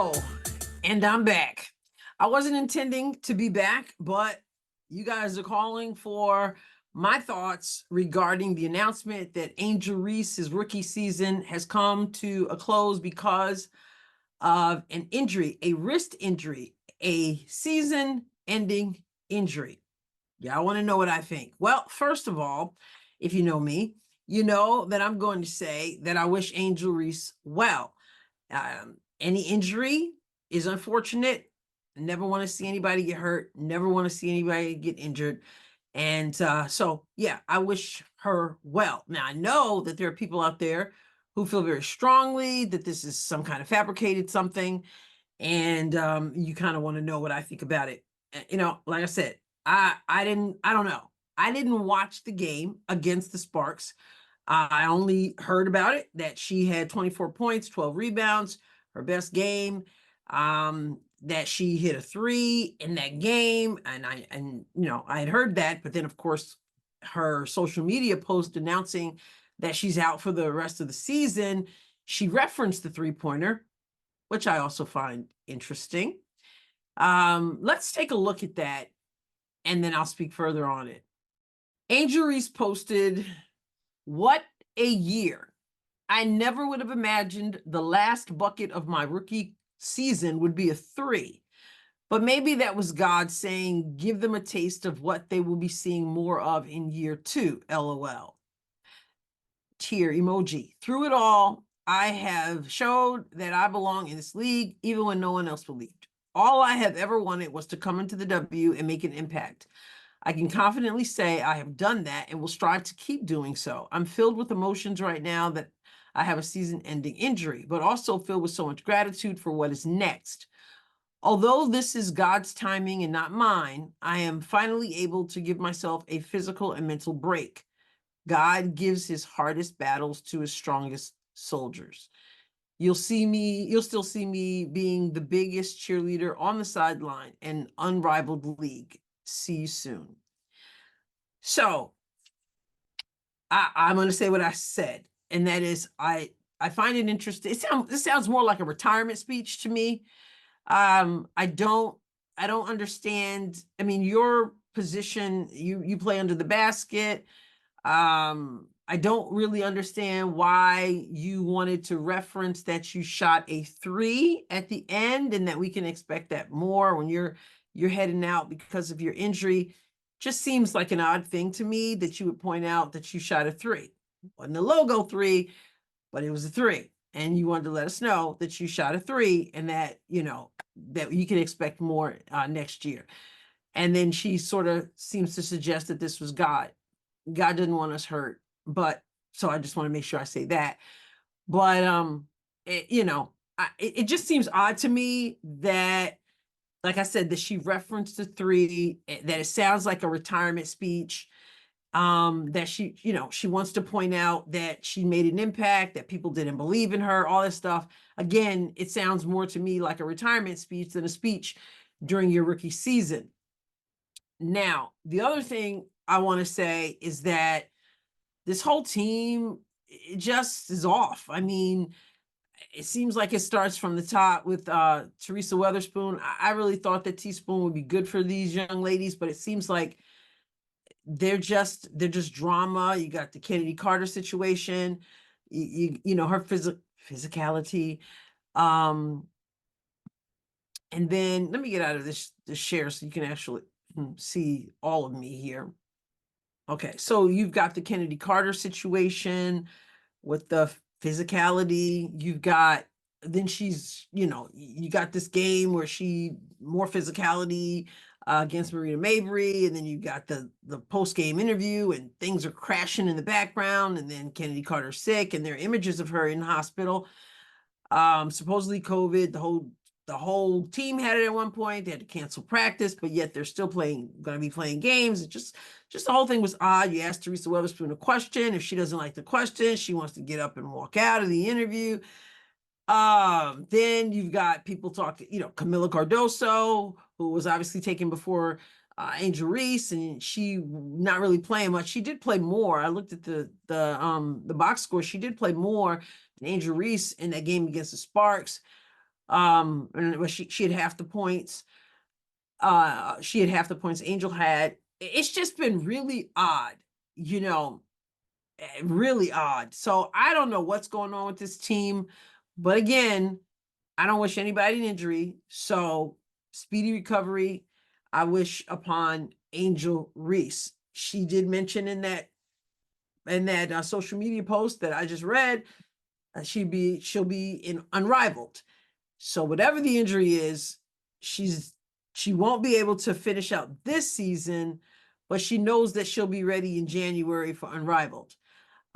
Hello, and I'm back. I wasn't intending to be back, but you guys are calling for my thoughts regarding the announcement that Angel Reese's rookie season has come to a close because of an injury, a wrist injury, a season-ending injury. Y'all want to know what I think? Well, first of all, if you know me, you know that I'm going to say that I wish Angel Reese well. Any injury is unfortunate. Never want to see anybody get hurt. Never want to see anybody get injured. And so, yeah, I wish her well. Now, I know that there are people out there who feel very strongly that this is some kind of fabricated something. And you kind of want to know what I think about it. You know, like I said, I don't know. I didn't watch the game against the Sparks. I only heard about it, that she had 24 points, 12 rebounds, her best game, that she hit a 3 in that game. And I had heard that, but then of course her social media post announcing that she's out for the rest of the season, she referenced the 3-pointer, which I also find interesting. Let's take a look at that and then I'll speak further on it. Angel Reese posted, "What a year. I never would have imagined the last bucket of my rookie season would be a 3. But maybe that was God saying, give them a taste of what they will be seeing more of in year 2, LOL. Tear emoji. Through it all, I have showed that I belong in this league, even when no one else believed. All I have ever wanted was to come into the W and make an impact. I can confidently say I have done that and will strive to keep doing so. I'm filled with emotions right now that I have a season-ending injury, but also filled with so much gratitude for what is next. Although this is God's timing and not mine, I am finally able to give myself a physical and mental break. God gives his hardest battles to his strongest soldiers. You'll still see me being the biggest cheerleader on the sideline and unrivaled league. See you soon." So I'm going to say what I said, and that is I find it interesting. This sounds more like a retirement speech to me. I don't understand. I mean, your position, you play under the basket. I don't really understand why you wanted to reference that you shot a 3 at the end and that we can expect that more when you're heading out because of your injury. Just seems like an odd thing to me that you would point out that you shot a 3. It wasn't a logo 3, but it was a 3. And you wanted to let us know that you shot a 3 and that, you know, that you can expect more next year. And then she sort of seems to suggest that this was God. God didn't want us hurt, but so I just want to make sure I say that. But it just seems odd to me that, like I said, that she referenced the 3, that it sounds like a retirement speech, that she wants to point out that she made an impact, that people didn't believe in her, all this stuff. Again, it sounds more to me like a retirement speech than a speech during your rookie season. Now, the other thing I want to say is that this whole team, it just is off. I mean, it seems like it starts from the top with Teresa Weatherspoon. I really thought that Teaspoon would be good for these young ladies, but it seems like they're just drama. You got the Kennedy Carter situation, you know, her physicality. And then let me get out of this share so you can actually see all of me here. Okay, so you've got the Kennedy Carter situation with the physicality. You've got, then she's, you know, you got this game where she more physicality against Marina Mabry, and then you got the post-game interview and things are crashing in the background, and then Kennedy Carter's sick and there are images of her in the hospital. Supposedly COVID, the whole team had it at one point. They had to cancel practice, but yet they're still going to be playing games. It just the whole thing was odd. You asked Teresa Weatherspoon a question. If she doesn't like the question, she wants to get up and walk out of the interview. Then you've got people talking, you know, Camila Cardoso, who was obviously taken before Angel Reese, and she not really playing much. She did play more. I looked at the box score. She did play more than Angel Reese in that game against the Sparks. And she had half the points. She had half the points Angel had. It's just been really odd, really odd. So I don't know what's going on with this team, but again, I don't wish anybody an injury. So speedy recovery. I wish upon Angel Reese. She did mention in that social media post that I just read, she'll be in Unrivaled. So whatever the injury is, she won't be able to finish out this season, but she knows that she'll be ready in January for Unrivaled.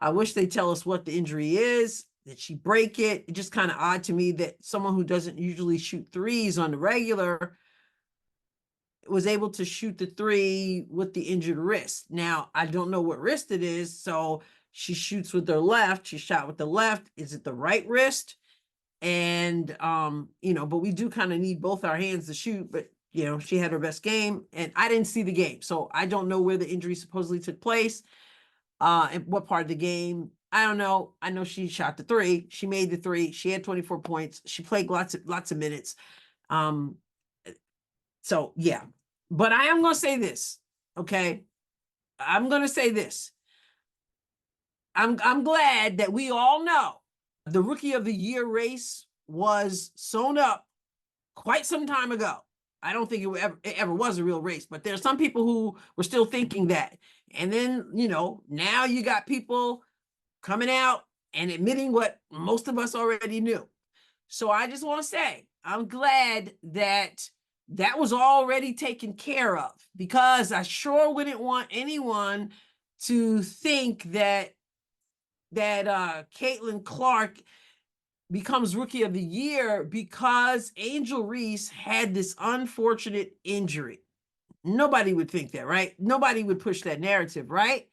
I wish they tell us what the injury is. Did she break it? It's just kind of odd to me that someone who doesn't usually shoot threes on the regular was able to shoot the three with the injured wrist. Now, I don't know what wrist it is, so she shoots with her left. She shot with the left. Is it the right wrist? And, but we do kind of need both our hands to shoot, but, she had her best game, and I didn't see the game, so I don't know where the injury supposedly took place, and what part of the game. I don't know. I know she shot the three. She made the three. She had 24 points. She played lots of minutes. So yeah, but I am going to say this. Okay. I'm going to say this. I'm glad that we all know the Rookie of the Year race was sewn up quite some time ago. I don't think it ever was a real race, but there are some people who were still thinking that. And then, now you got people coming out and admitting what most of us already knew. So I just want to say, I'm glad that was already taken care of, because I sure wouldn't want anyone to think that Caitlin Clark becomes Rookie of the Year because Angel Reese had this unfortunate injury. Nobody would think that, right? Nobody would push that narrative, right?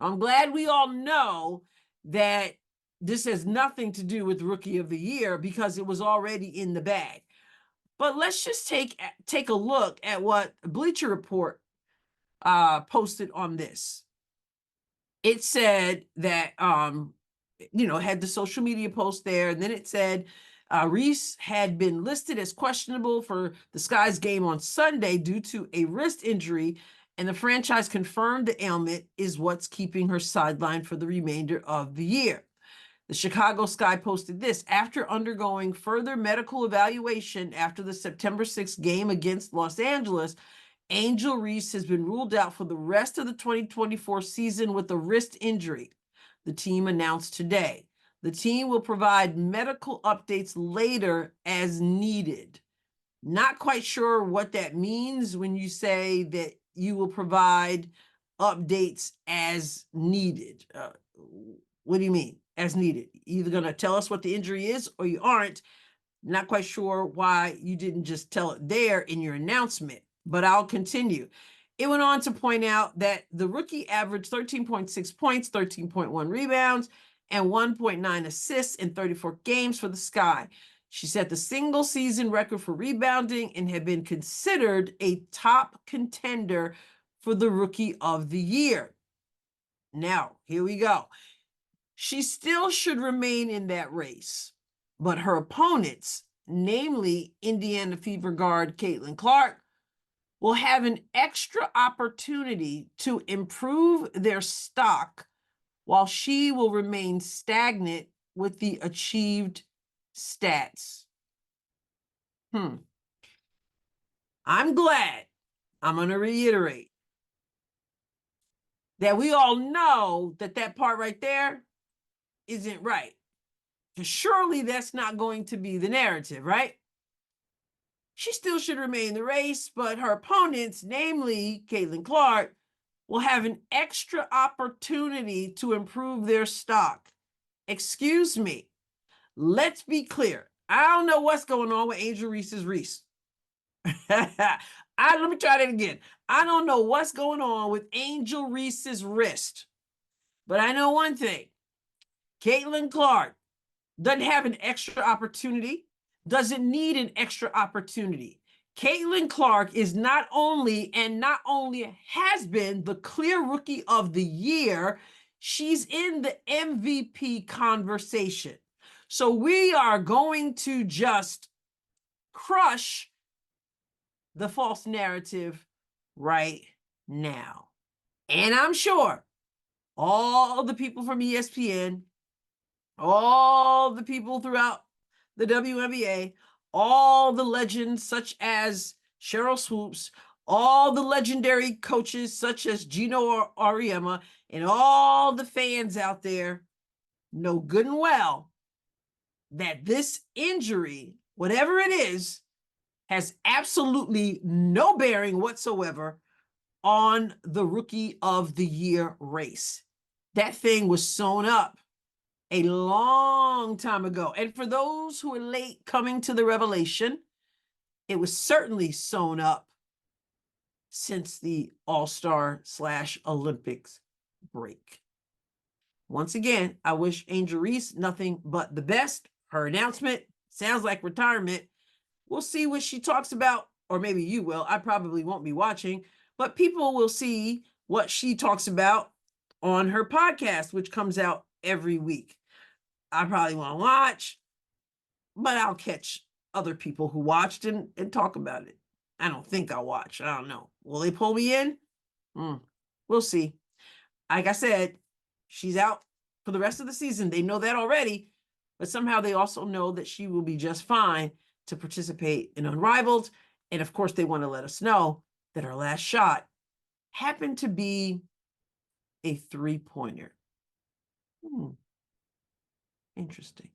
I'm glad we all know that this has nothing to do with Rookie of the Year because it was already in the bag. But let's just take a look at what Bleacher Report posted on this. It said that, had the social media post there, and then it said Reese had been listed as questionable for the Sky's game on Sunday due to a wrist injury, and the franchise confirmed the ailment is what's keeping her sidelined for the remainder of the year. The Chicago Sky posted this: after undergoing further medical evaluation after the September 6th game against Los Angeles, Angel Reese has been ruled out for the rest of the 2024 season with a wrist injury, the team announced today. The team will provide medical updates later as needed. Not quite sure what that means when you say that you will provide updates as needed. What do you mean, as needed? You're either going to tell us what the injury is or you aren't. Not quite sure why you didn't just tell it there in your announcement, but I'll continue. It went on to point out that the rookie averaged 13.6 points, 13.1 rebounds, and 1.9 assists in 34 games for the Sky. She set the single season record for rebounding and had been considered a top contender for the Rookie of the Year. Now, here we go. She still should remain in that race, but her opponents, namely Indiana Fever guard Caitlin Clark, will have an extra opportunity to improve their stock, while she will remain stagnant with the achieved stats. I'm glad, I'm going to reiterate, that we all know that part right there isn't right. Surely that's not going to be the narrative, right? She still should remain in the race, but her opponents, namely Caitlin Clark, will have an extra opportunity to improve their stock. Excuse me. Let's be clear. I don't know what's going on with Angel Reese's Reese. Let me try that again. I don't know what's going on with Angel Reese's wrist, but I know one thing. Caitlin Clark doesn't have an extra opportunity, doesn't need an extra opportunity. Caitlin Clark is not only has been the clear Rookie of the Year, she's in the MVP conversation. So we are going to just crush the false narrative right now. And I'm sure all the people from ESPN, all the people throughout the WNBA, all the legends such as Cheryl Swoops, all the legendary coaches such as Gino Auriemma, and all the fans out there know good and well that this injury, whatever it is, has absolutely no bearing whatsoever on the Rookie of the Year race. That thing was sewn up a long time ago. And for those who are late coming to the revelation, it was certainly sewn up since the All-Star / Olympics break. Once again, I wish Angel Reese nothing but the best. Her announcement sounds like retirement. We'll see what she talks about, or maybe you will. I probably won't be watching, but people will see what she talks about on her podcast, which comes out every week. I probably won't watch, but I'll catch other people who watched and talk about it. I don't think I'll watch. I don't know. Will they pull me in? We'll see. Like I said, she's out for the rest of the season. They know that already, but somehow they also know that she will be just fine to participate in Unrivaled. And of course, they want to let us know that her last shot happened to be a 3-pointer. Interesting.